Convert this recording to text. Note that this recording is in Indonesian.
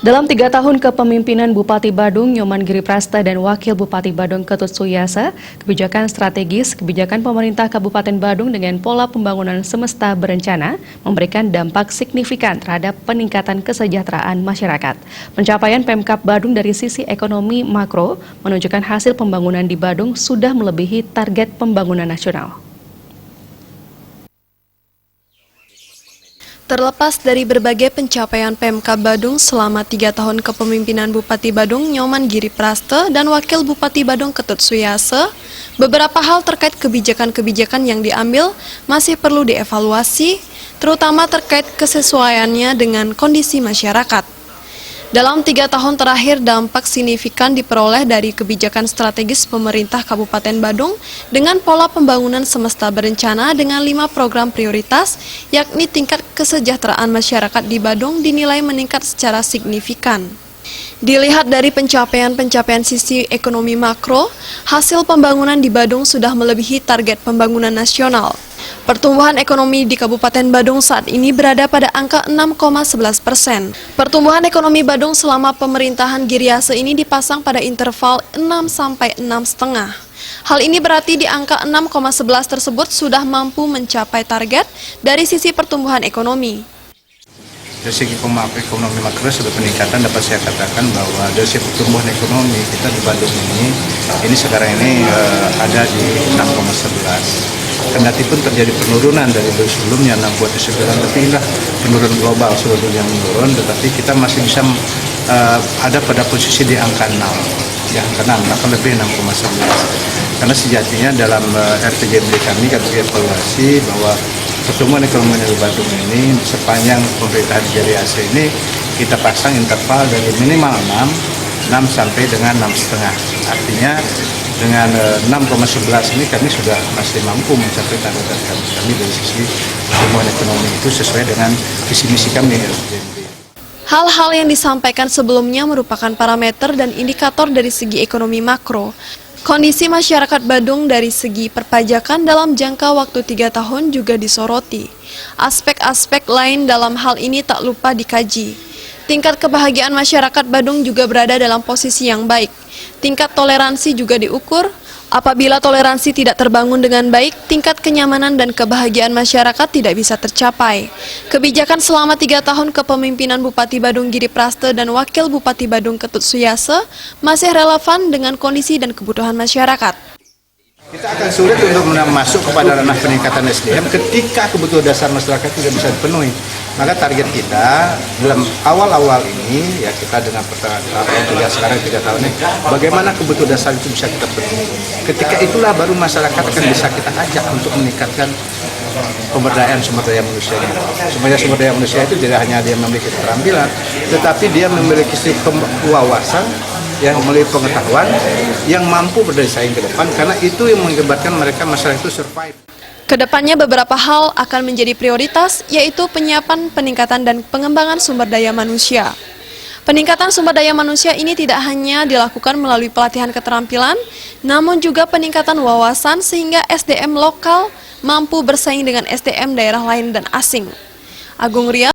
Dalam 3 tahun kepemimpinan Bupati Badung Nyoman Giriprasta dan Wakil Bupati Badung Ketut Suyasa, kebijakan strategis kebijakan pemerintah Kabupaten Badung dengan pola pembangunan semesta berencana memberikan dampak signifikan terhadap peningkatan kesejahteraan masyarakat. Pencapaian Pemkab Badung dari sisi ekonomi makro menunjukkan hasil pembangunan di Badung sudah melebihi target pembangunan nasional. Terlepas dari berbagai pencapaian Pemkab Badung selama 3 tahun kepemimpinan Bupati Badung Nyoman Giriprasta dan Wakil Bupati Badung Ketut Suyasa, beberapa hal terkait kebijakan-kebijakan yang diambil masih perlu dievaluasi, terutama terkait kesesuaiannya dengan kondisi masyarakat. Dalam 3 tahun terakhir, dampak signifikan diperoleh dari kebijakan strategis pemerintah Kabupaten Badung dengan pola pembangunan semesta berencana dengan 5 program prioritas, yakni tingkat kesejahteraan masyarakat di Badung dinilai meningkat secara signifikan. Dilihat dari pencapaian sisi ekonomi makro, hasil pembangunan di Badung sudah melebihi target pembangunan nasional. Pertumbuhan ekonomi di Kabupaten Badung saat ini berada pada angka 6,11%. Pertumbuhan ekonomi Badung selama pemerintahan Giriase ini dipasang pada interval 6 sampai 6,5. Hal ini berarti di angka 6,11 tersebut sudah mampu mencapai target dari sisi pertumbuhan ekonomi. Dari segi ekonomi makro sudah peningkatan, dapat saya katakan bahwa dari segi pertumbuhan ekonomi kita di Badung ini sekarang ini ada di 6,11. Kendati pun terjadi penurunan dari sebelumnya 6,9, tapi inilah penurunan global seluruh dunia menurun, tetapi kita masih bisa ada pada posisi di angka 6, bahkan lebih 6,11. Karena sejatinya dalam RPJMD kami evaluasi bahwa pertumbuhan ekonomi di Badung ini sepanjang pemerintahan Giriase ini kita pasang interval dari minimal 6 sampai dengan 6,5. Artinya dengan 6,11 ini kami sudah masih mampu mencapai target kami dari sisi pertumbuhan ekonomi itu sesuai dengan visi misi kami. Hal-hal yang disampaikan sebelumnya merupakan parameter dan indikator dari segi ekonomi makro. Kondisi masyarakat Badung dari segi perpajakan dalam jangka waktu 3 tahun juga disoroti. Aspek-aspek lain dalam hal ini tak lupa dikaji. Tingkat kebahagiaan masyarakat Badung juga berada dalam posisi yang baik. Tingkat toleransi juga diukur. Apabila toleransi tidak terbangun dengan baik, tingkat kenyamanan dan kebahagiaan masyarakat tidak bisa tercapai. Kebijakan selama 3 tahun kepemimpinan Bupati Badung Giriprasta dan Wakil Bupati Badung Ketut Suyasa masih relevan dengan kondisi dan kebutuhan masyarakat. Kita akan sulit untuk masuk kepada ranah peningkatan SDM ketika kebutuhan dasar masyarakat tidak bisa dipenuhi. Maka target kita dalam awal-awal ini, ya kita dengan sekarang 3 tahun ini, bagaimana kebutuhan dasar itu bisa kita penuhi. Ketika itulah baru masyarakat akan bisa kita ajak untuk meningkatkan pemberdayaan sumber daya manusianya. Sumber daya manusia itu tidak hanya dia memiliki keterampilan, tetapi dia memiliki wawasan, yang memiliki pengetahuan, yang mampu bersaing ke depan, karena itu yang mengakibatkan mereka masyarakat itu survive. Kedepannya beberapa hal akan menjadi prioritas, yaitu penyiapan, peningkatan, dan pengembangan sumber daya manusia. Peningkatan sumber daya manusia ini tidak hanya dilakukan melalui pelatihan keterampilan, namun juga peningkatan wawasan sehingga SDM lokal mampu bersaing dengan SDM daerah lain dan asing. Agung Ria